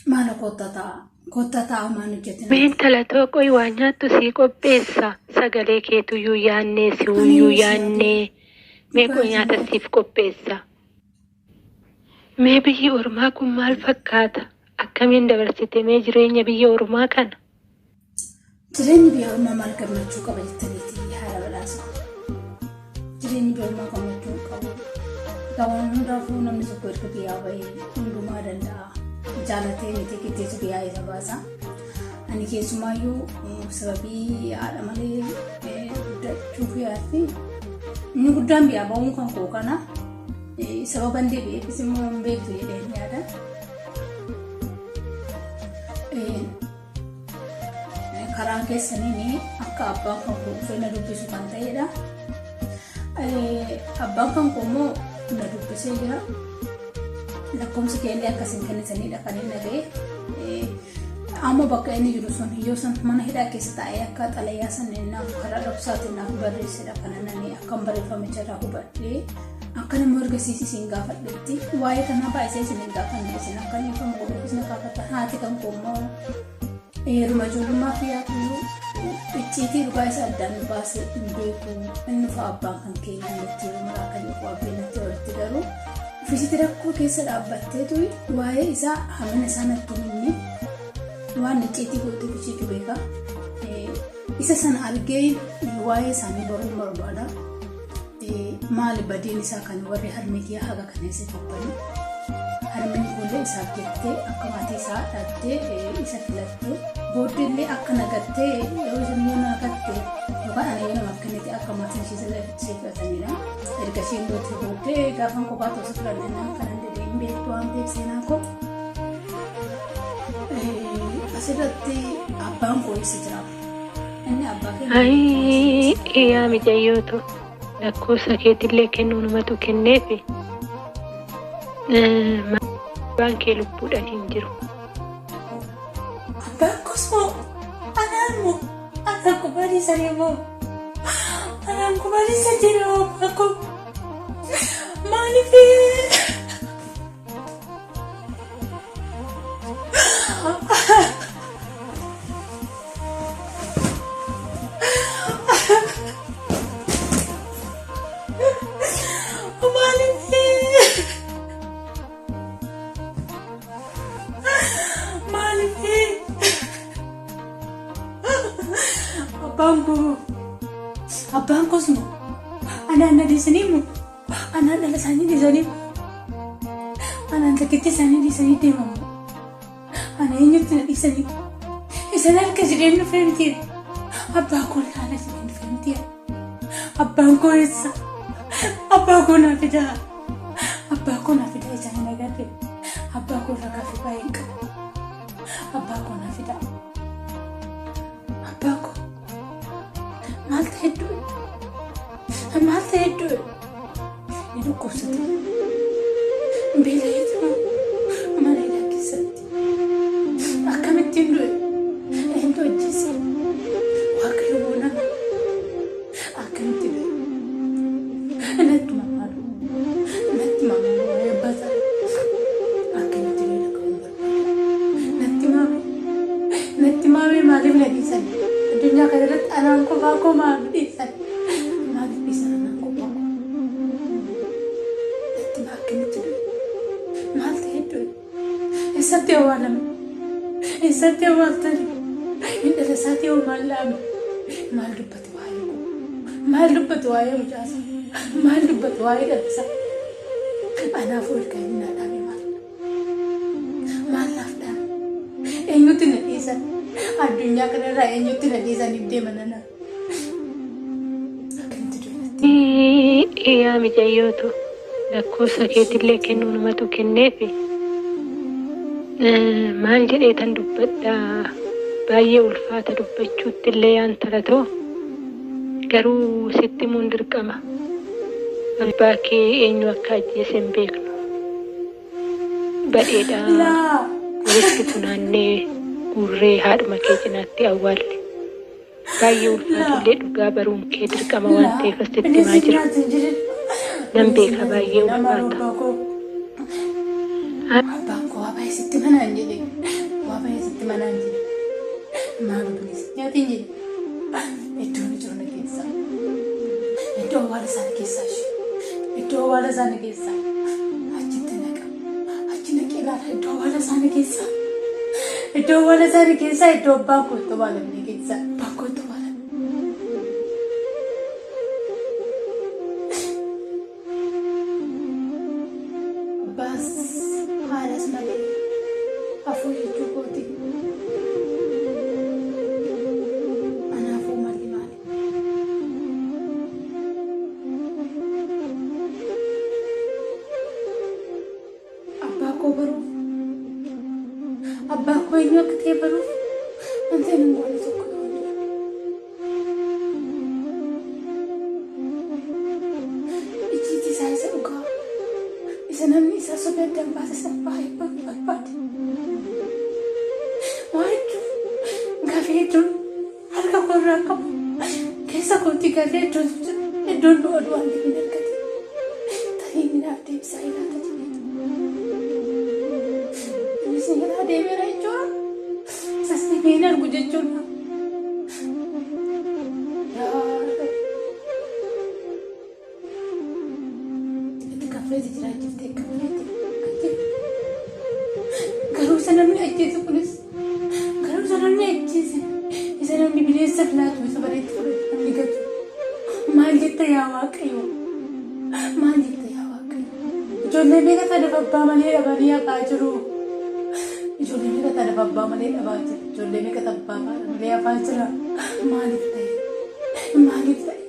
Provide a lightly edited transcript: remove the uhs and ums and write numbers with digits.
Maala kottataa maanu jettina. Meen talatoo qoy waa nyaattu sii qopheessa. Sagalee keetuyyuu yaannee si'uyyuu yaannee. Mee qoy nyaata siif qopheessa. Mee biyyi ormaa kun maal fakkaata? Akkamiin dabarsite mee jireenya biyya ormaa kana? Jireenyi biyya ormaa maal gammachuu qaba jettaniiti haala badhaasa. Jireenyi biyya ormaa gammachuu qabu. Gabaan hundaafuu namni tokko erga biyyaa bahee hundumaa danda'a. Jaalatee miti qixxeessu biyyaa isa baasa. Ani keessumaayyuu sababii haadha malee guddachuuf yaafi inni guddaan biyyaa bahuun kan koo kana sababan deebi'eefis immoo hin beektu jedheen yaada. Karaa keessaniin akka abbaan kan koo dhufee na dubbisu kan ta'edha. Abbaan kan koo immoo na dubbisee jira. Lakkoomsi keenya akkasiin kennisanidha kan inni nagahee. Amma bakka inni jiru sun yoo san mana hidhaa keessa taa'ee akka xalayaa sanniin naaf karaa dhoksaatiin naaf barreessedha kan inni akkam barreeffamicha irraa hubadhee akka nama argisiisiin gaafadhetti waa'ee kanaa baay'isee isin hin gaafanne isin akka inni kan godhuufis na gaafata. Haati kan koo immoo heeruma ijoollummaa fi yaatuyyuu icciitii dhugaa isa addaan baasee hin beeku inni fa'a abbaan kan keenya nutti maraa kan inni qo'abbee natti walitti garuu ofiisitti rakkoo keessa dhaabbatteetu waa'ee isaa hamina isaa natti himne waan icciitii gootuuf icciitu beeka. Isa sana argee waa'ee isaanii baruun barbaada. Maali badeen isaa kan warri harmee haga kaneessa dubbanii harmeen kunillee isaaf jettee akka maatii isaa dhaabdee isa filattee booddeellee akka nagattee yoo isin yoo nagatte yookaan ana yoo namaaf kennite akka maatiin ishee filatanidha. Erga isheen dootti booddee gaafan kophaa ta'uusa turan innaan kanan dedee hin beektu waan ta'eef seenaa koo asirratti abbaan koo eessa jira? Inni abbaa keenya. Yaa mijayyootu lakkoofsa keetillee kennuu namatu kenneefi abbaan kee lubbuudhaan hin jiru. Abbaan koos moo anaan moo anaan kubaadhiisa deemoo anaan kubaadhiisa jedhama abbaan koo maaliif abbaan koos moo anaan na dhiisanii moo anaan dhala isaanii dhiisanii anaan takkitti isaanii dhiisanii deemamu ana eenyutti na dhiisanii isan harka jireen dhufee miti abbaa koo laala jireen dhufee miti abbaan koo eessa abbaa koo naa fidaa isaanii nagarre abbaa koo irraa kaafee baay'ee hin qabu abbaa koo naa fidaa abbaa koo maal ta'e hedduu ni dhukkubsate beela'eetu mana hidhaa keessatti akkamittiin du'e eenyutu ajjeese waaqayyo boonama akkamitti du'e natti mamaalu eebbata akkamitti du'e dhaqabuun barbaada natti maamee maaliif na dhiisan addunyaa kana irratti anaan qofaa koo maaliif dhiisan anaan qofaa koo natti akkamitti du'e maal ta'e du'e eessatti awwaalame eessatti awwaaltani hindhala isaatti yoo maal dhaame maal dubbate waa'ee koo maal dubbate waa'ee mucaasa maal dubbate waa'ee dhallisaa anaafuu erga inni naa dhaame maal naaf dhaame eenyutti na dhiisan addunyaa kanarraa eenyutti na dhiisaniif deeman anaa akkamitti du'e yaa mijayyootu lakkoofsa keetillee kennuu namatu kenneefi maal jedhee tan dubbadhaa baay'ee ulfaata dubbachuutti illee yaan talatoo garuu sitti muun dirqama abbaa kee eenyu akka ajjeese hin beeknu badheedhaa walitti funaannee guurree haadhuma kee cinaatti awwaalle baay'ee ulfaatullee dhugaa baruun kee dirqama waan ta'eef asitti himaa jira nan beeka baay'ee ulfaata. Abbaan koo waabaa isitti manaan jedhe itti manaan jira. Maal bilis nyaatiin jira. Iddoon jiru na keessa. Iddoo awwaala isaanii keessaa ishee. Iddoo awwaala isaanii keessaa. Achitti naqa. Achi naqee ilaala iddoo awwaala isaanii keessaa. Iddoo awwaala isaanii keessaa iddoo abbaan koo itti awwaalamne keessaa. Abbaan koo itti awwaalamne. Abbaas haalas malee afur jechuu kooti. Anaafuu malli maali? Abbaa koo baruuf abbaa koo eenyu akka ta'e baruuf wanti hin goone tokko ta'uu jira. Ijjiitti isaa isa dhugaa. Isa namni isa sodaatan baase san baay'ee barbaade. Waajjuu gaaffii hedduun harka koorraa qabu. Keessa kootii gaaffii hedduun iddoon du'a du'aan hin argate. Tarii minaaf deebisaa ilaata jedhee. Innis ilaa deebiira jechuudha. Isas deebiin hin argu jechuudha. Jiraachifte kaffaleetti garuu isa namni ajjeese kunis garuu isa namni ajjeese isa namni bineensa filaatu isa bareetti fudhatu namni gatu maal jetta yaa Waaqayyo maal jetta yaa Waaqayyo ijoollee meeqa tanaaf abbaa malee dhabanii haqaa jiru ijoollee meeqa tanaaf abbaa malee dhabaa jiru ijoollee meeqa abbaa malee hafaa jira maaliif ta'e